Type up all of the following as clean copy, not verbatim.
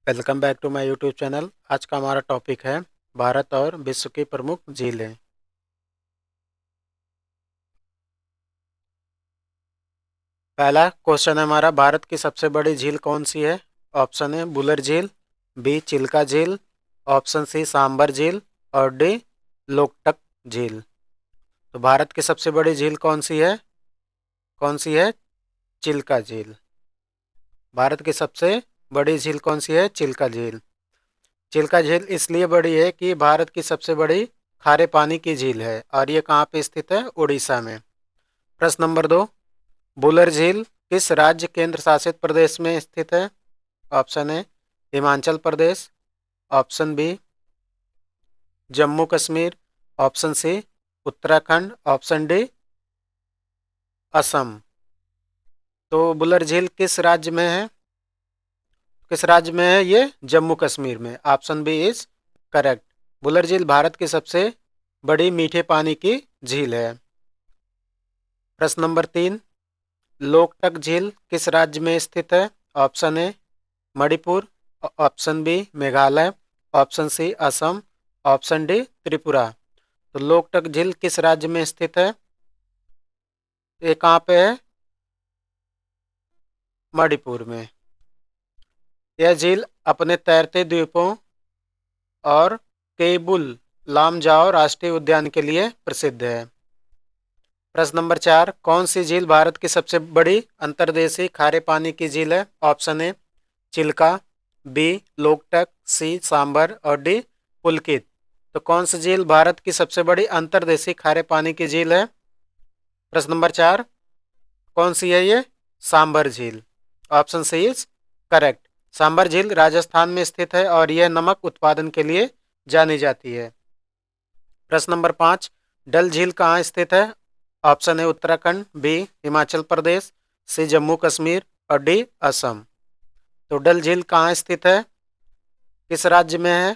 Welcome back to my YouTube channel. आज का हमारा टॉपिक है भारत और विश्व की प्रमुख झीलें। पहला क्वेश्चन है हमारा, भारत की सबसे बड़ी झील कौन सी है? ऑप्शन है बुलर झील, बी चिल्का झील, ऑप्शन सी सांबर झील और डी लोकटक झील। तो भारत की सबसे बड़ी झील कौन सी है? कौन सी है? चिल्का झील। भारत की सबसे बड़ी झील कौन सी है? चिल्का झील। चिल्का झील इसलिए बड़ी है कि भारत की सबसे बड़ी खारे पानी की झील है और ये कहाँ पे स्थित है? उड़ीसा में। प्रश्न नंबर 2, बुलर झील किस राज्य केंद्र शासित प्रदेश में स्थित है? ऑप्शन है Himachal Pradesh, option B Jammu Kashmir, option C Uttarakhand, option D Assam. तो बुलर झील किस राज्य में है? किस राज्य में है ये? जम्मू कश्मीर में। Option B is correct. Wular झील भारत की सबसे बड़ी मीठे पानी की झील है। प्रश्न नंबर 3, लोकटक झील किस राज्य में स्थित है? Option A Manipur, option B Meghalaya, option C Assam, option D Tripura. तो लोकटक झील किस राज्य में स्थित है? ये कहाँ पे है? मणिपुर में। यह झील अपने तैरते द्वीपों और केबुल लामजाओ राष्ट्रीय उद्यान के लिए प्रसिद्ध है। प्रश्न नंबर 4, कौन सी झील भारत की सबसे बड़ी अंतर्देशीय खारे पानी की झील है? Option A Chilika, B Loktak, C Sambhar और डी पुलकित। तो कौन सी झील भारत की सबसे बड़ी अंतर्देशीय खारे पानी की झील है? प्रश्न नंबर 4 कौन सी है ये? सांबर झील। Option C is correct. Sambhar झील राजस्थान में स्थित है और यह नमक उत्पादन के लिए जानी जाती है। प्रश्न नंबर 5, डल झील कहाँ स्थित है? ऑप्शन है उत्तराखंड, बी हिमाचल प्रदेश, सी जम्मू कश्मीर और डी असम। तो डल झील कहाँ स्थित है? किस राज्य में है?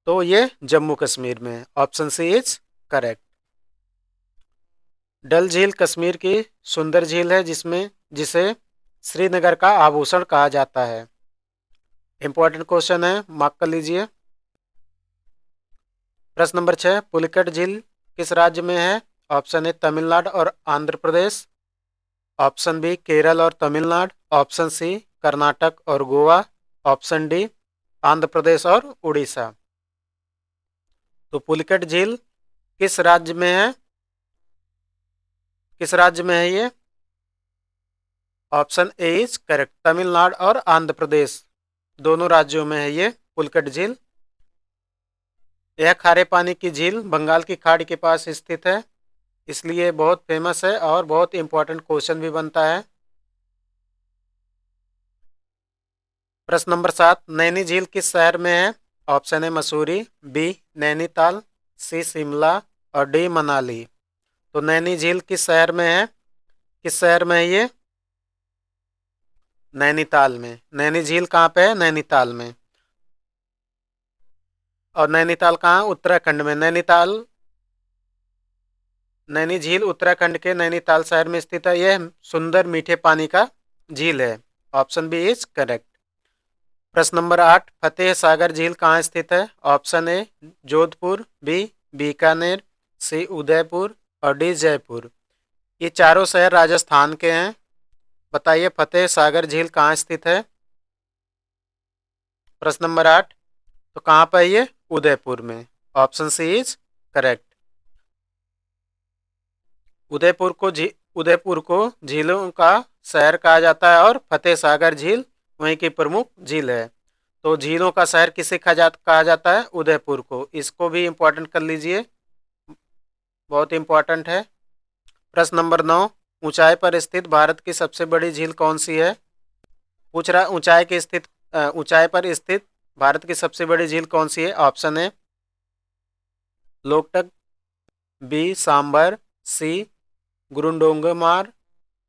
तो ये जम्मू कश्मीर में। Option C is correct. Dal झील कश्मीर की सुंदर झील है जिसे श्रीनगर का आभूषण कहा जाता है। इंपॉर्टेंट क्वेश्चन है, मार्क कर लीजिए। प्रश्न नंबर 6, पुलिकट झील किस राज्य में है? ऑप्शन ए तमिलनाडु और आंध्र प्रदेश, ऑप्शन बी केरल और तमिलनाडु, ऑप्शन सी कर्नाटक और गोवा, ऑप्शन डी आंध्र प्रदेश और उड़ीसा। तो पुलिकट झील किस राज्य में है? किस राज्य में है ये? Option A is correct. Tamil Nadu और आंध्र प्रदेश दोनों राज्यों में है ये पुलिकट झील। यह खारे पानी की झील बंगाल की खाड़ी के पास स्थित है, इसलिए बहुत फेमस है और बहुत इंपॉर्टेंट क्वेश्चन भी बनता है। प्रश्न नंबर 7, नैनी झील किस शहर में है? ऑप्शन है मसूरी, बी नैनीताल, सी शिमला और डी मनाली। तो नैनी झील किस शहर में है? किस शहर में है ये? नैनीताल में। नैनी झील कहाँ पे है? नैनीताल में। और नैनीताल कहाँ? उत्तराखंड में। नैनी झील उत्तराखंड के नैनीताल शहर में स्थित है। यह सुंदर मीठे पानी का झील है। Option B is correct. प्रश्न नंबर 8, फतेह सागर झील कहाँ स्थित है? Option A Jodhpur, B Bikaner, C Udaipur और डी जयपुर। ये चारों शहर राजस्थान के हैं। बताइए फतेह सागर झील कहाँ स्थित है? प्रश्न नंबर 8, तो कहाँ पर है ये? उदयपुर में। Option C is correct. Udaipur को झीलों का शहर कहा जाता है और फतेह सागर झील वहीं की प्रमुख झील है। तो झीलों का शहर किसे कहा जाता है? उदयपुर को। इसको भी इम्पोर्टेंट कर लीजिए, बहुत इंपॉर्टेंट है। प्रश्न नंबर 9, ऊंचाई पर स्थित भारत की सबसे बड़ी झील कौन सी है? पूछ रहा ऊंचाई पर स्थित भारत की सबसे बड़ी झील कौन सी है? ऑप्शन है लोकटक, बी सांबर, सी गुरुडोंगमार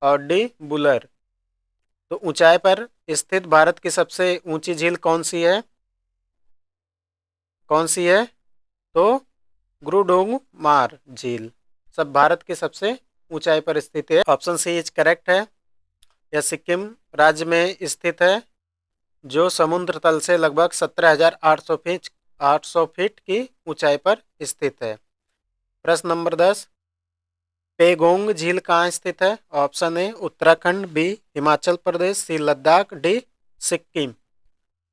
और डी बुलर। तो ऊंचाई पर स्थित भारत की सबसे ऊंची झील कौन सी है? कौन सी है? तो गुरुडोंगमार झील सब भारत के सबसे ऊंचाई पर स्थित है। ऑप्शन सी इज करेक्ट है। यह सिक्किम राज्य में स्थित है। जो समुद्र तल से लगभग 17,800 फीट की ऊंचाई पर स्थित है। प्रश्न नंबर 10, पेगोंग झील कहाँ स्थित है? Option A Uttarakhand, B Himachal Pradesh, C Ladakh, D Sikkim.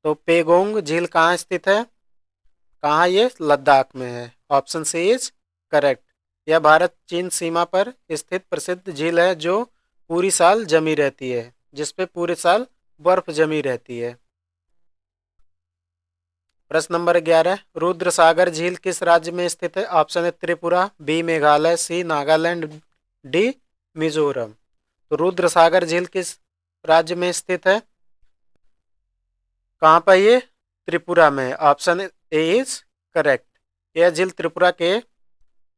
तो पेगोंग झील कहाँ स्थित है? कहाँ? ये लद्दाख में है। Option C is correct. यह भारत चीन सीमा पर स्थित प्रसिद्ध झील है जो पूरी साल जमी रहती है, जिसपे पूरे साल बर्फ जमी रहती है। प्रश्न नंबर 11, रुद्र सागर झील किस राज्य में स्थित है? ऑप्शन है त्रिपुरा, बी मेघालय, सी नागालैंड, डी मिजोरम। तो रुद्र सागर झील किस राज्य में स्थित है? कहाँ पर? ये त्रिपुरा में। Option A is correct. यह झील त्रिपुरा के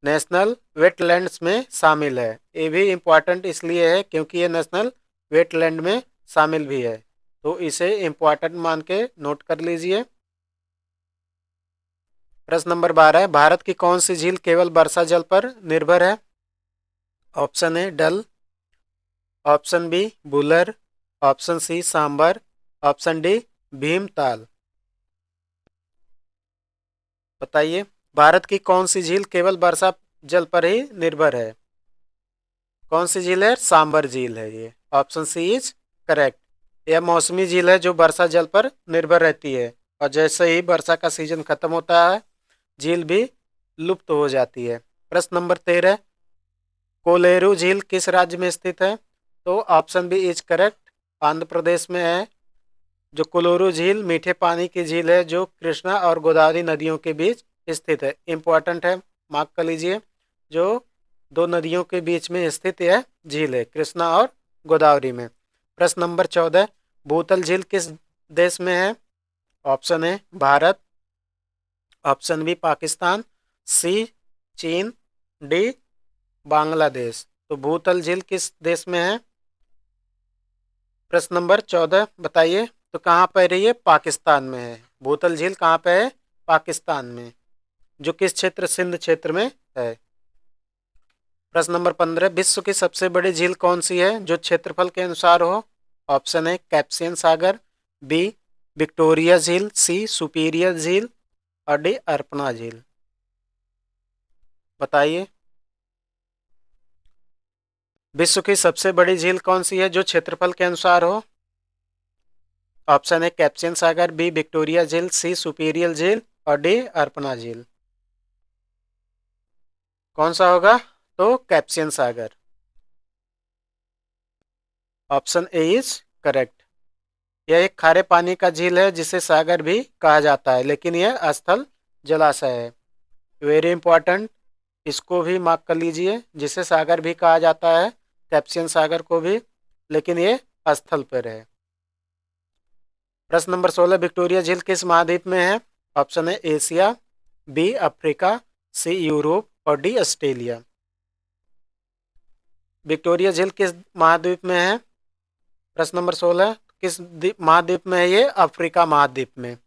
नेशनल वेटलैंड्स में शामिल है। ये भी इम्पोर्टेंट इसलिए है क्योंकि ये नेशनल वेटलैंड में शामिल भी है, तो इसे इम्पोर्टेंट मान के नोट कर लीजिए। प्रश्न नंबर 12, भारत की कौन सी झील केवल वर्षा जल पर निर्भर है? Option A Dal, option B Wular, option C Sambhar, option D Bhimtal. बताइए, भारत की कौन सी झील केवल वर्षा जल पर ही निर्भर है? कौन सी झील है? सांबर झील है ये। Option C is correct. यह मौसमी झील है जो वर्षा जल पर निर्भर रहती है, और जैसे ही वर्षा का सीजन खत्म होता है झील भी लुप्त हो जाती है। प्रश्न नंबर 13, कोलेरू झील किस राज्य में स्थित है? तो option B is correct, Andhra Pradesh में है। जो कोलोरू झील मीठे पानी की झील है जो कृष्णा और गोदावरी नदियों के बीच स्थित है। इम्पोर्टेंट है, मार्क कर लीजिए। जो दो नदियों के बीच में स्थित यह झील है, कृष्णा और गोदावरी में। प्रश्न नंबर 14, भूतल झील किस देश में है? Option A Bharat, option B Pakistan, C चीन, डी बांग्लादेश। तो भूतल झील किस देश में है? प्रश्न नंबर 14 बताइए। तो कहाँ पर है? ये पाकिस्तान में है। भूतल झील कहाँ पे है? पाकिस्तान में, जो किस क्षेत्र? सिंध क्षेत्र में है। प्रश्न नंबर 15, विश्व की सबसे बड़ी झील कौन सी है जो क्षेत्रफल के अनुसार हो? ऑप्शन है कैप्सियन सागर, बी विक्टोरिया झील, सी सुपीरियर झील, और डी अर्पणा झील। बताइए, विश्व की सबसे बड़ी झील कौन सी है जो क्षेत्रफल के अनुसार हो? ऑप्शन है कैप्सियन सागर, बी विक्टोरिया झील, सी सुपीरियर झील, और डी अर्पणा झील। कौन सा होगा? तो Caspian Sagar. Option A is correct. यह एक खारे पानी का झील है जिसे सागर भी कहा जाता है, लेकिन यह स्थल जलाशय है। वेरी इंपॉर्टेंट, इसको भी मार्क कर लीजिए। जिसे सागर भी कहा जाता है, कैप्सियन सागर को भी, लेकिन ये स्थल पर है। प्रश्न नंबर 16, विक्टोरिया झील किस महाद्वीप में है? ऑप्शन है एशिया, बी अफ्रीका, सी यूरोप, और डी ऑस्ट्रेलिया। विक्टोरिया झील किस महाद्वीप में है? प्रश्न नंबर 16, किस महाद्वीप में है? ये अफ्रीका महाद्वीप में।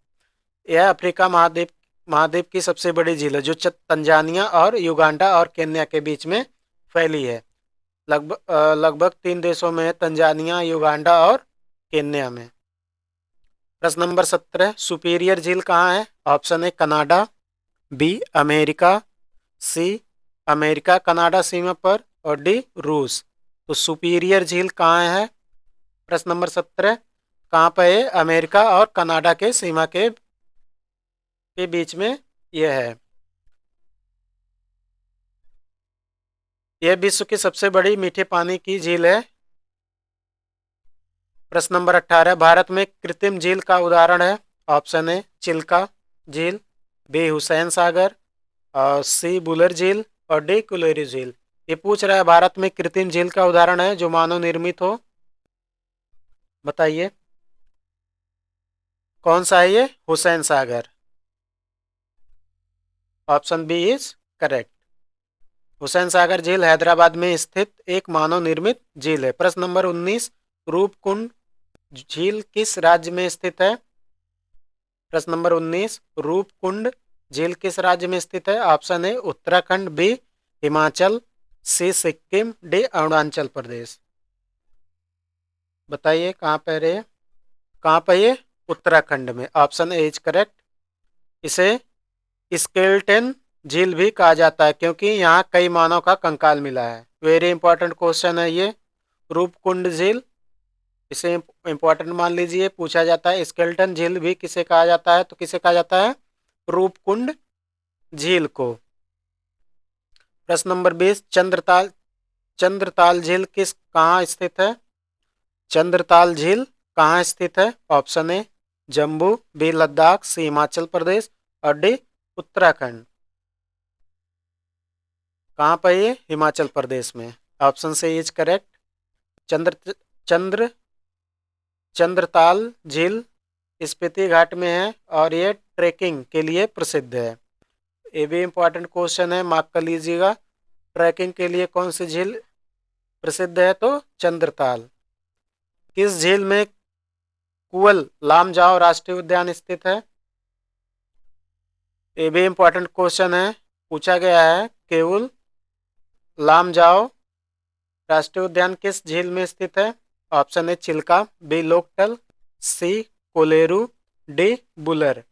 यह अफ्रीका महाद्वीप की सबसे बड़ी झील है जो तंजानिया और युगांडा और केन्या के बीच में फैली है। लगभग 3 देशों में, तंजानिया, युगांडा और केन्या में। प्रश्न नंबर 17, सुपीरियर झील कहाँ है? ऑप्शन है Canada, B America, C America Canada सीमा पर, और डी रूस। तो सुपीरियर झील कहाँ है? प्रश्न नंबर 17 कहाँ पर है? अमेरिका और कनाडा के सीमा के बीच में यह है। यह विश्व की सबसे बड़ी मीठे पानी की झील है। प्रश्न नंबर 18, भारत में कृत्रिम झील का उदाहरण है। ऑप्शन है चिल्का झील, बी हुसैन सागर, और सी बुलर झील, और डी कुलेरी झील। ये पूछ रहा है भारत में कृत्रिम झील का उदाहरण है जो मानव निर्मित हो। बताइए, कौन सा है? ये Hussain Sagar. Option B is correct. Hussain Sagar झील हैदराबाद में स्थित एक मानव निर्मित झील है। प्रश्न नंबर 19, रूपकुंड झील किस राज्य में स्थित है? प्रश्न नंबर 19, रूपकुंड झील किस राज्य में स्थित है? ऑप्शन है उत्तराखंड, बी हिमाचल, सी सिक्किम, डी अरुणाचल प्रदेश। बताइए कहाँ पर है? कहाँ पर ये? उत्तराखंड में। Option A is correct. इसे स्केलेटन झील भी कहा जाता है क्योंकि यहाँ कई मानव का कंकाल मिला है। वेरी इंपॉर्टेंट क्वेश्चन है ये। रूपकुंड झील, इसे इंपॉर्टेंट मान लीजिए, पूछा जाता है। स्केलेटन झील भी किसे कहा जाता है, तो किसे कहा जाता है, रूपकुंड झील को। प्रश्न नंबर 20, चंद्रताल झील कहाँ स्थित है? चंद्रताल झील कहाँ स्थित है? Option A Jammu, B Ladakh, C Himachal Pradesh और डी उत्तराखंड। कहाँ पर ये? हिमाचल प्रदेश में। Option C is correct. Chandratal झील स्पीति घाट में है और ये ट्रैकिंग के लिए प्रसिद्ध है। ये भी इंपॉर्टेंट क्वेश्चन है, मार्क कर लीजिएगा। ट्रैकिंग के लिए कौन सी झील प्रसिद्ध है? तो चंद्रताल। किस झील में कुअल लामजाओ राष्ट्रीय उद्यान स्थित है? ये भी इंपॉर्टेंट क्वेश्चन है, पूछा गया है। केवल लामजाओ राष्ट्रीय उद्यान किस झील में स्थित है? Option A Chilika, B Loktak, C Kolleru, D Wular.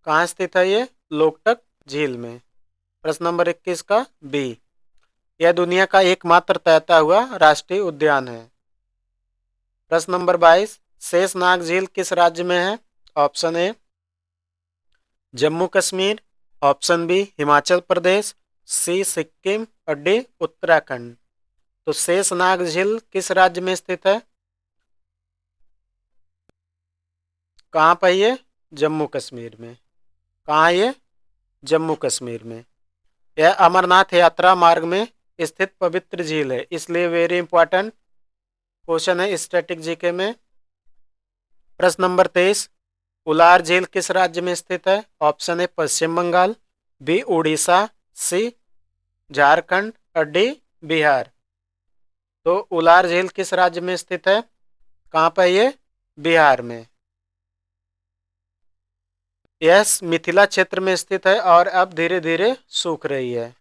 कहाँ स्थित है ये? लोकटक झील में। प्रश्न नंबर 21 का बी। यह दुनिया का एकमात्र तैरता हुआ राष्ट्रीय उद्यान है। प्रश्न नंबर 22, शेषनाग झील किस राज्य में है? Option A Jammu Kashmir, option B Himachal Pradesh, C Sikkim और डी उत्तराखंड। तो शेषनाग झील किस राज्य में स्थित है? कहाँ पर ये? जम्मू कश्मीर में। कहाँ ये? जम्मू कश्मीर में। यह अमरनाथ यात्रा मार्ग में स्थित पवित्र झील है, इसलिए वेरी इंपॉर्टेंट क्वेश्चन है स्टैटिक जीके में। प्रश्न नंबर 23, उलार झील किस राज्य में स्थित है? Option A Paschim Bengal, B Orissa, C Jharkhand और डी बिहार। तो उलार झील किस राज्य में स्थित है? कहाँ पर ये? बिहार में। यह मिथिला क्षेत्र में स्थित है और अब धीरे धीरे सूख रही है।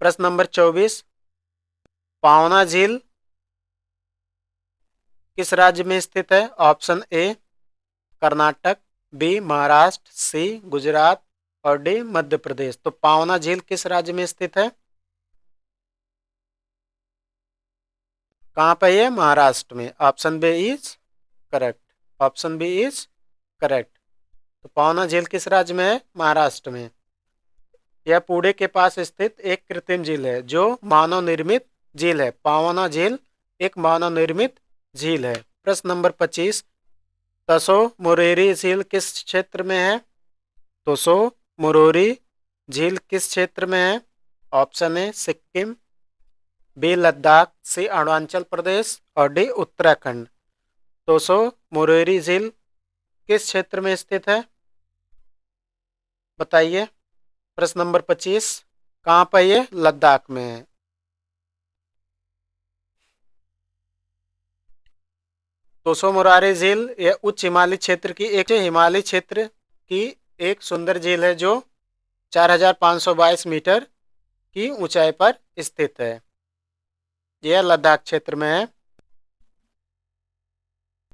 प्रश्न नंबर 24, पावना झील किस राज्य में स्थित है? Option A Karnataka, B Maharashtra, C Gujarat और डी मध्य प्रदेश। तो पावना झील किस राज्य में स्थित है? कहाँ पर है? महाराष्ट्र में। Option B is correct. Option B is correct. तो पावना झील किस राज्य में है? महाराष्ट्र में। यह पुणे के पास स्थित एक कृत्रिम झील है जो मानव निर्मित झील है। पावना झील एक मानव निर्मित झील है। प्रश्न नंबर 25, तसो मोरेरी झील किस क्षेत्र में है? तसो मोरोरी झील किस क्षेत्र में है? Option A Sikkim, B Ladakh, C Arunachal Pradesh और डी उत्तराखंड। तोसो मोरेरी झील किस क्षेत्र में स्थित है? बताइए। प्रश्न नंबर 25, कहाँ पर ये? लद्दाख में है। तोसो मोरारी झील यह उच्च हिमालय क्षेत्र की एक सुंदर झील है जो 4522 मीटर की ऊंचाई पर स्थित है। यह लद्दाख क्षेत्र में है।